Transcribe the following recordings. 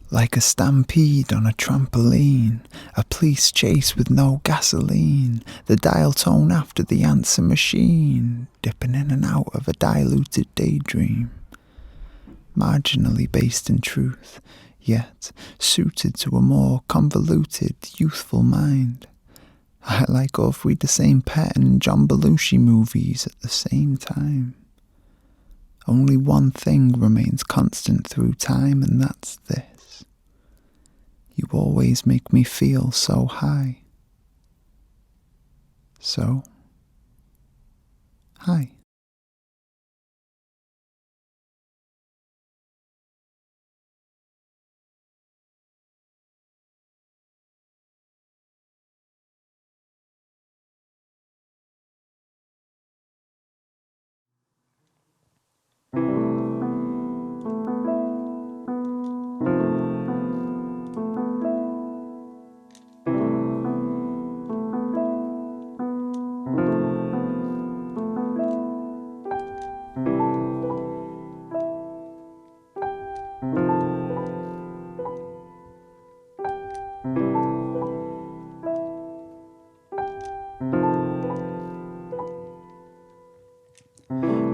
Like a stampede on a trampoline, a police chase with no gasoline, the dial tone after the answer machine, dipping in and out of a diluted daydream. Marginally based in truth, yet suited to a more convoluted, youthful mind. I like off with the same pet and John Belushi movies at the same time. Only one thing remains constant through time, and that's this. You always make me feel so high. So, hi.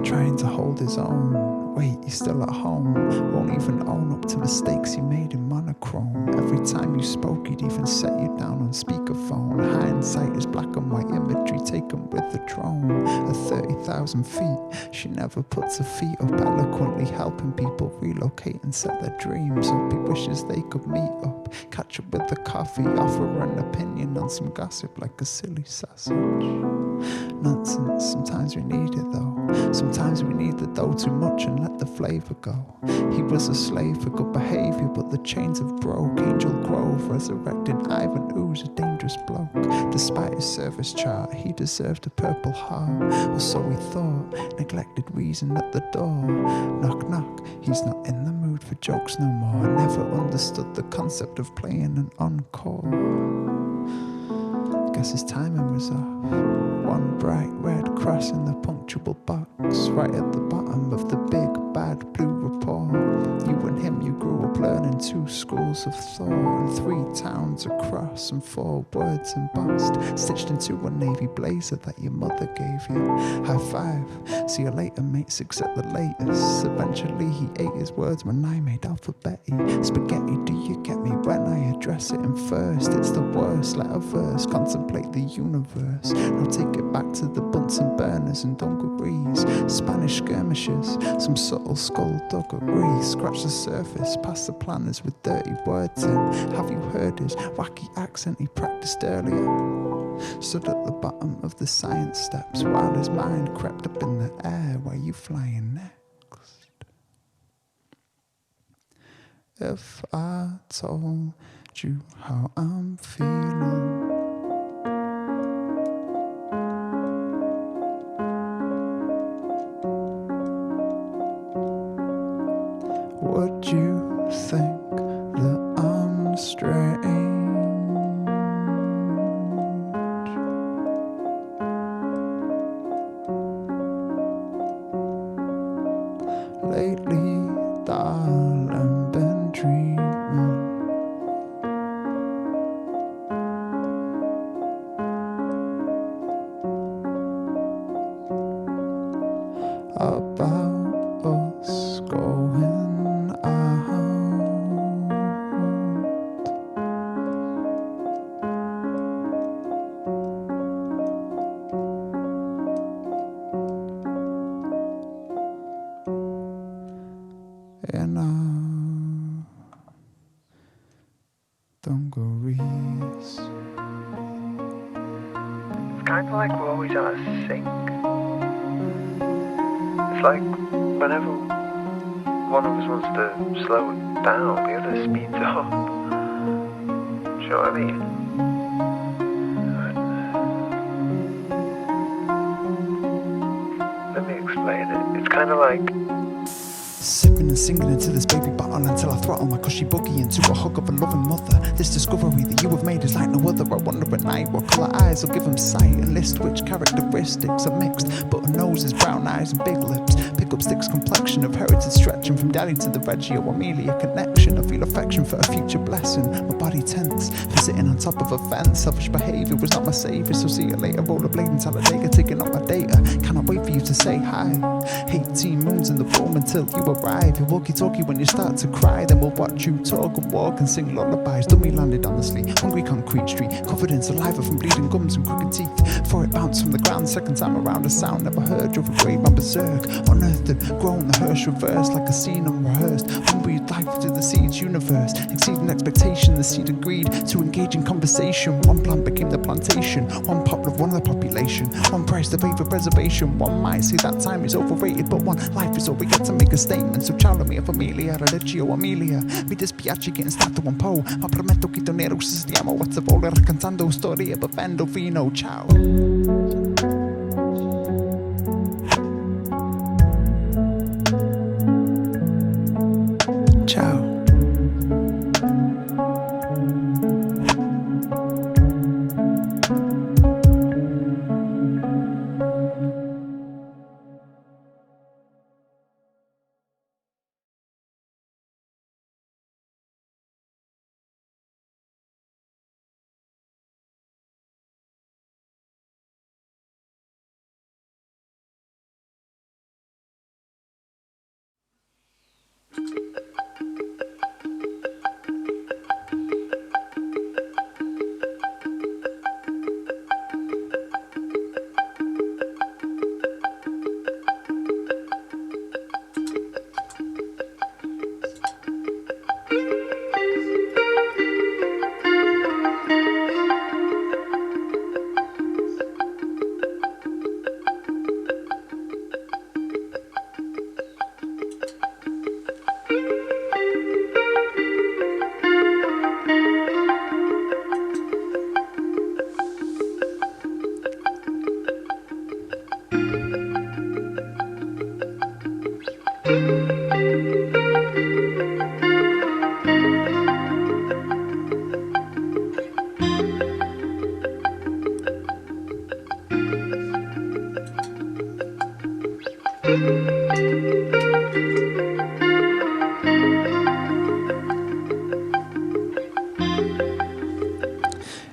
Trying to hold his own. Wait, you're still at home. Won't even own up to mistakes you made in monochrome. Every time you spoke, he'd even set you down on speakerphone. Hindsight is black and white imagery taken with the drone. At 30,000 feet, she never puts her feet up, eloquently helping people relocate and set their dreams up. He wishes they could meet up, catch up with the coffee, offer an opinion on some gossip like a silly sausage. Nonsense, sometimes we need it though. Sometimes we need the dough too much and let the flavour go. He was a slave for good behaviour, but the chains have broke. Angel Grove resurrected Ivan, who's a dangerous bloke. Despite his service chart, he deserved a purple heart. Or so he thought, neglected reason at the door. Knock knock, he's not in the mood for jokes no more. Never understood the concept of playing an encore. Guess his timing was off. One bright red cross in the punctual box, right at the bottom of the big bad blue report. You and him, you grew up learning 2 schools of thought, and 3 towns across, and 4 words embossed, stitched into a navy blazer that your mother gave you. High five, see you later mates, except the latest. Eventually he ate his words when I made alphabetti. Spaghetti, do you get me when I address it in first? It's the worst, let a verse contemplate the universe. Now take it back to the Bunsen burners and dungarees, Spanish skirmishes, some subtle skullduggery. Scratch the surface, past the planners with dirty words in. Have you heard his wacky accent he practiced earlier? Stood at the bottom of the science steps while his mind crept up in the air. Where you flying next? If I told you how I'm feeling, would you think that I'm strange? Lately, darling, been dreaming about us going out. In our dungarees. It's kind of like we're always out of sync. It's like whenever one of us wants to slow it down, the other speeds up. Do you know what I mean? Let me explain it. It's kind of like sipping and singing into this baby bottle until I throttle my cushy buggy into a hug of a loving mother. This discovery that you have made is like no other. I wonder at night what colour eyes will give them sight, and list which characteristics are mixed. Button noses, brown eyes and big lips, pick up sticks complexion of heritage stretching from daddy to the Reggio Amelia connection. I feel affection for a future blessing, my body tense for sitting on top of a fence. Selfish behaviour was not my saviour, so see you later. Rollerblading Talladega, taking up my data. Cannot wait for you to say hi. 18 moons in the room until you arrive. You walkie-talkie when you start to cry. Then we'll watch you talk and walk and sing lullabies. Dummy landed on the sleep, hungry concrete street, covered in saliva from bleeding gums and crooked teeth. Before it bounced from the ground, second time around, a sound never heard drove a great man berserk. Unearthed and grown, the hearse reversed like a scene unrehearsed. One breathed life into the seed's universe, exceeding expectation, the seed agreed to engage in conversation. One plant became the plantation, one pop of one of the population, one price to pay for preservation. One might say that time is overrated, but one life is all we get to make a statement. So ciao la mia familia, Reggio Amelia, mi dispiace che in stato un po', ma prometto che tornerò se stiamo a voler raccontando storie bevendo vino. Ciao. Ciao.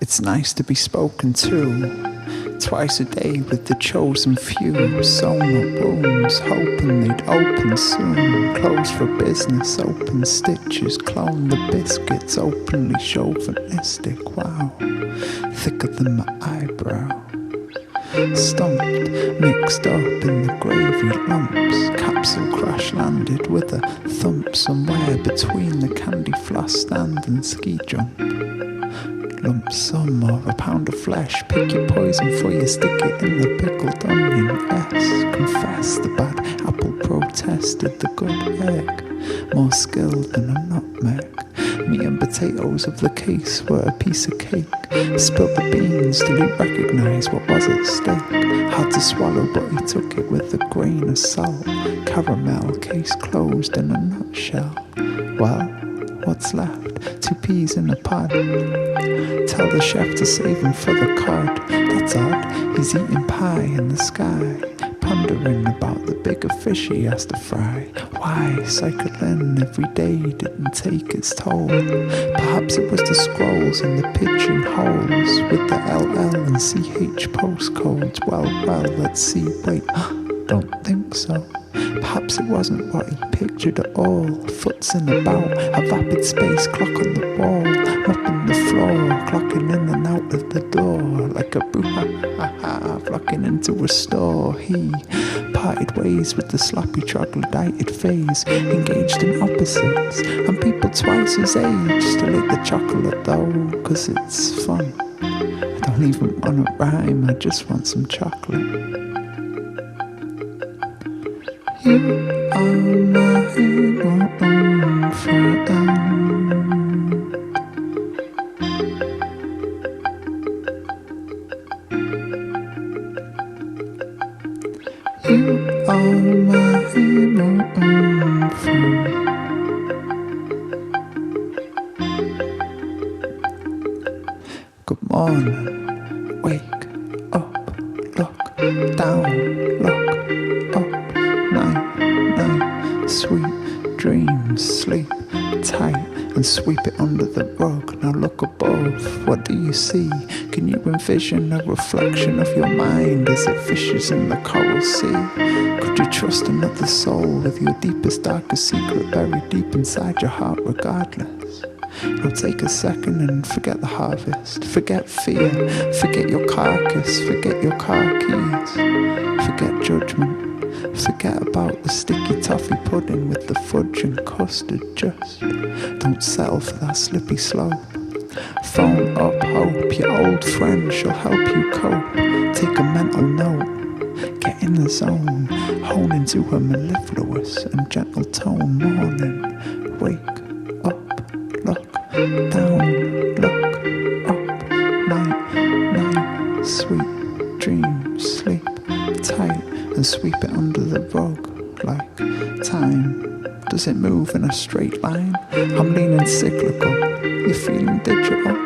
It's nice to be spoken to twice a day with the chosen few. Sewn up wounds, hoping they'd open soon. Close for business, open stitches, clone the biscuits, openly chauvinistic. Wow, thicker than my eyebrow. Stumped, mixed up in the gravy lumps. Capsule crash landed with a thump somewhere between the candy floss stand and ski jump. Lump sum or a pound of flesh. Pick your poison for you, stick it in the pickled onion. S, confess the bad apple protested the good egg. More skilled than a nutmeg. Meat and potatoes of the case were a piece of cake. Spilled the beans till he recognised what was at stake. Hard to swallow but he took it with a grain of salt. Caramel, case closed in a nutshell. Well, what's left? 2 peas in a pod. Tell the chef to save him for the cod. That's odd, he's eating pie in the sky, pondering about the bigger fish he has to fry. Why cycling every day didn't take its toll? Perhaps it was the scrolls in the pigeonholes with the LL and CH postcodes. Well, let's see, wait, don't think so. Perhaps it wasn't what he pictured at all. Foots in about, a vapid space clock on the wall, mopping the floor, clocking in and out of the door, like a brouhaha flocking into a store. He parted ways with the sloppy troglodyte phase, engaged in opposites, and people twice his age still eat the chocolate though, cause it's fun. I don't even wanna rhyme, I just want some chocolate. You are my own friend. You are my own friend. Good morning, wake up, look down, look up, night, night, sweet dreams, sleep tight and sweep it under the rug. Now look above, what do you see? Can you envision a reflection of your mind as it fishes in the coral sea? Could you trust another soul with your deepest, darkest secret buried deep inside your heart regardless? It'll take a second and forget the harvest. Forget fear, forget your carcass, forget your car keys, forget judgment. Forget about the sticky toffee pudding with the fudge and custard. Just don't settle for that slippy slope. Phone up hope, your old friend, she'll help you cope. Take a mental note, get in the zone, hone into her mellifluous and gentle tone. Morning, wake up, look down, look up, night, night, sweet dreams, sleep tight and sweep it under the rug like time. Does it move in a straight line? I'm leaning cyclical, you're feeling digital.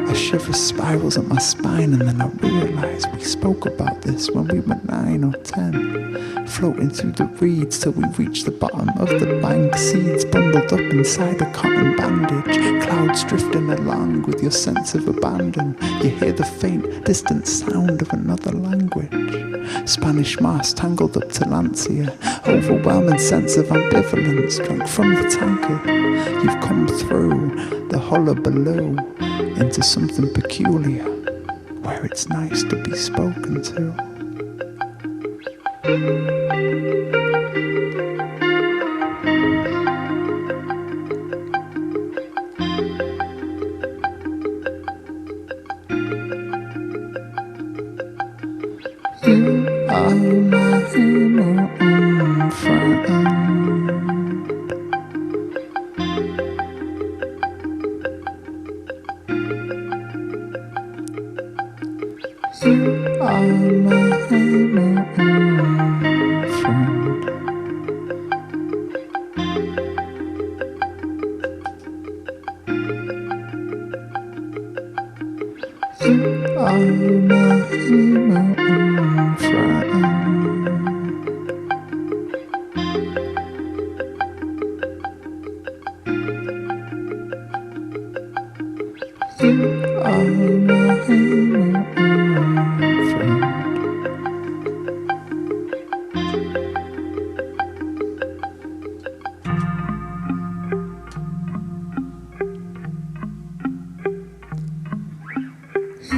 A shiver spirals up my spine and then I realise we spoke about this when we were 9 or 10. Floating through the reeds till we reach the bottom of the bank. Seeds bundled up inside a cotton bandage. Clouds drifting along with your sense of abandon. You hear the faint, distant sound of another language. Spanish moss tangled up to Lancia. Overwhelming sense of ambivalence drunk from the tankard. You've come through the hullabaloo into something peculiar where it's nice to be spoken to. You are my friend. You are my friend. You are my friend. You are my friend.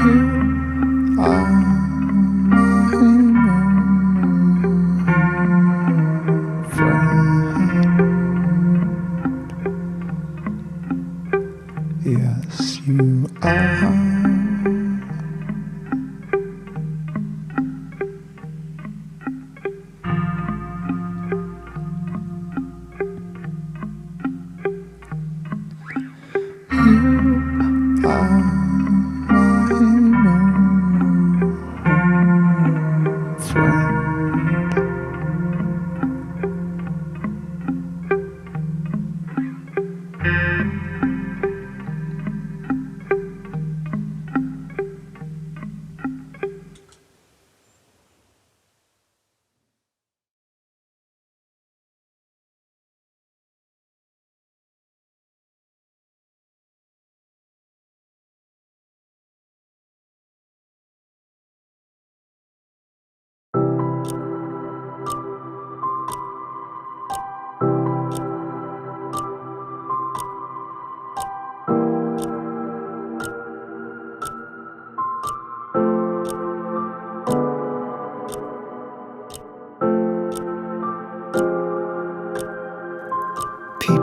You are my friend. Yes, you are. You are my friend.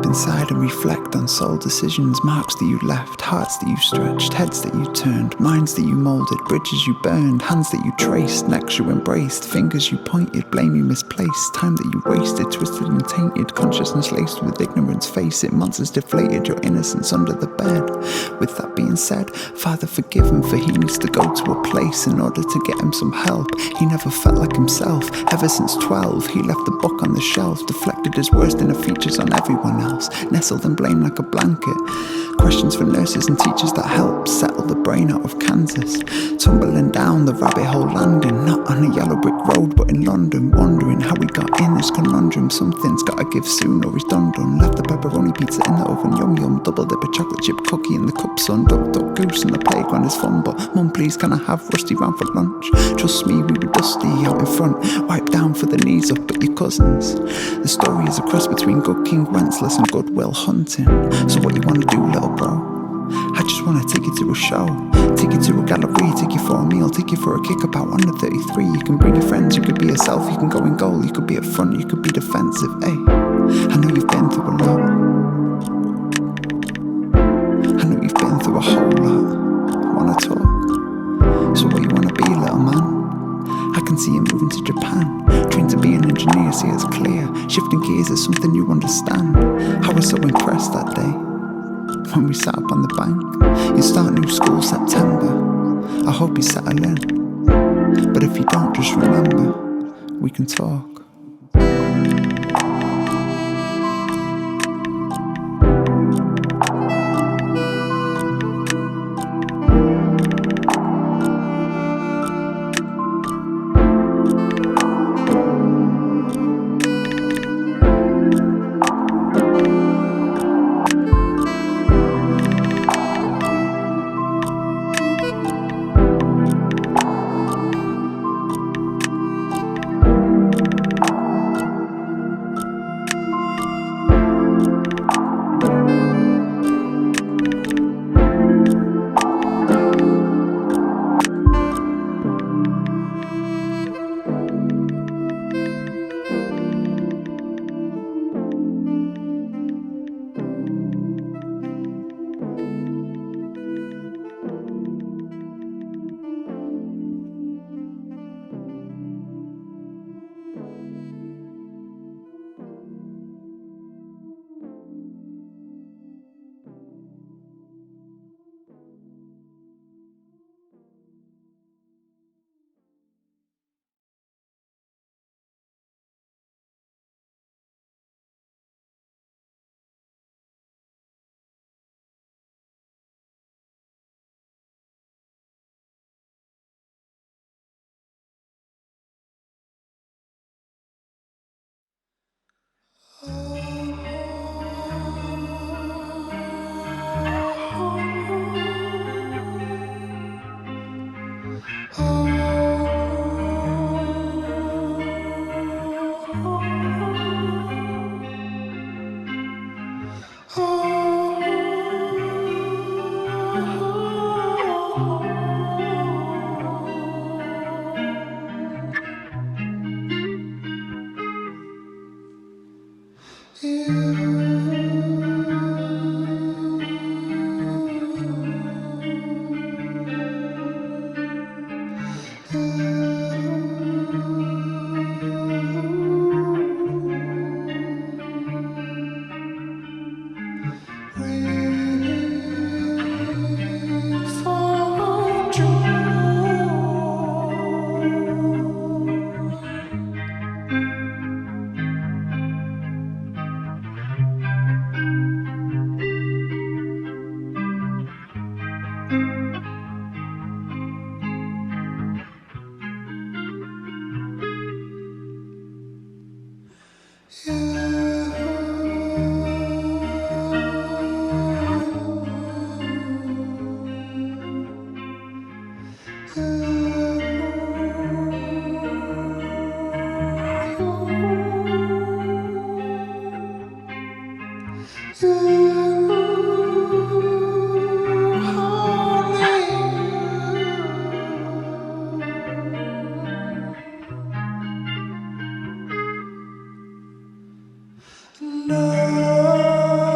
inside and reflect on soul decisions, marks that you left, hearts that you stretched, heads that you turned, minds that you moulded, bridges you burned, hands that you traced, necks you embraced, fingers you pointed, blame you misplaced, time that you wasted, twisted and tainted, consciousness laced with ignorance. Face it, monsters deflated, your innocence under the bed. With that being said, Father forgive him, for he needs to go to a place in order to get him some help. He never felt like himself, ever since 12. He left the book on the shelf, deflected his worst inner features on everyone else, nestled and blamed like a blanket. Questions for nurses and teachers that help settle the brain out of Kansas. Tumbling down the rabbit hole landing, not on a yellow brick road but in London, wondering how we got in this conundrum. Something's gotta give soon or he's done. Left the pepperoni pizza in the oven, yum yum, double dip a chocolate chip cookie in the cup, son. Duck duck goose on the playground is fun, but mum please can I have Rusty round for lunch? Trust me, we were dusty out in front, wiped down for the knees up at your cousins. The story is a cross between good King Wenceslas and Good Will Hunting. So what you wanna do, little bro? I just wanna take you to a show, take you to a gallery, take you for a meal, take you for a kick about under 33. You can bring your friends, you could be yourself, you can go in goal, you could be up front, you could be defensive. Ay, I know you've been through a lot, I know you've been through a whole lot. Wanna talk? So what you wanna be, little man? I can see you moving to Japan, trained to be an engineer, see it's clear. Shifting gears is something you understand. I was so impressed that day when we sat up on the bank. You start new school September, I hope you settle in. But if you don't, just remember, we can talk. No.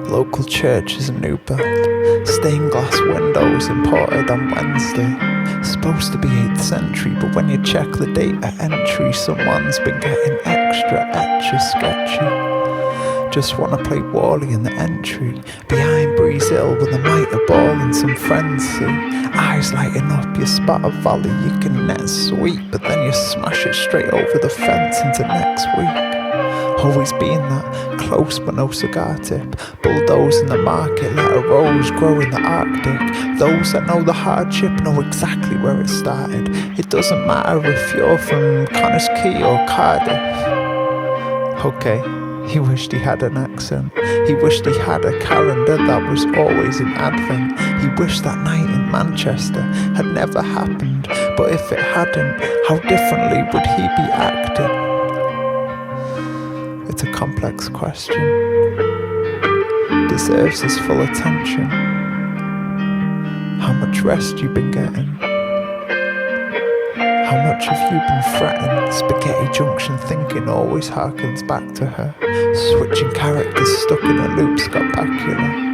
Local church is a new build, stained glass windows imported on Wednesday. Supposed to be 8th century, but when you check the date at entry, someone's been getting extra sketchy. Just wanna play Wally in the entry, behind Breeze Hill with a mitre ball and some friends see. Eyes lighting up, you spot a volley you can net sweet, but then you smash it straight over the fence into next week. Always been that, close but no cigar tip. Bulldozing the market, let a rose grow in the Arctic. Those that know the hardship know exactly where it started. It doesn't matter if you're from Connors Quay or Cardiff. Okay, he wished he had an accent. He wished he had a calendar that was always in Advent. He wished that night in Manchester had never happened. But if it hadn't, how differently would he be acting? It's a complex question, deserves his full attention. How much rest you been getting? How much have you been fretting? Spaghetti Junction thinking always harkens back to her. Switching characters stuck in a loop, Scott Bakula.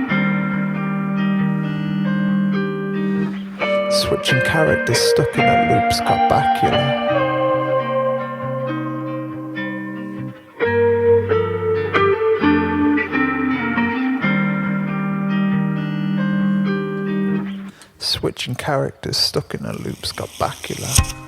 Switching characters stuck in a loop, Scott Bakula. Switching characters stuck in a loop, Scott Bakula.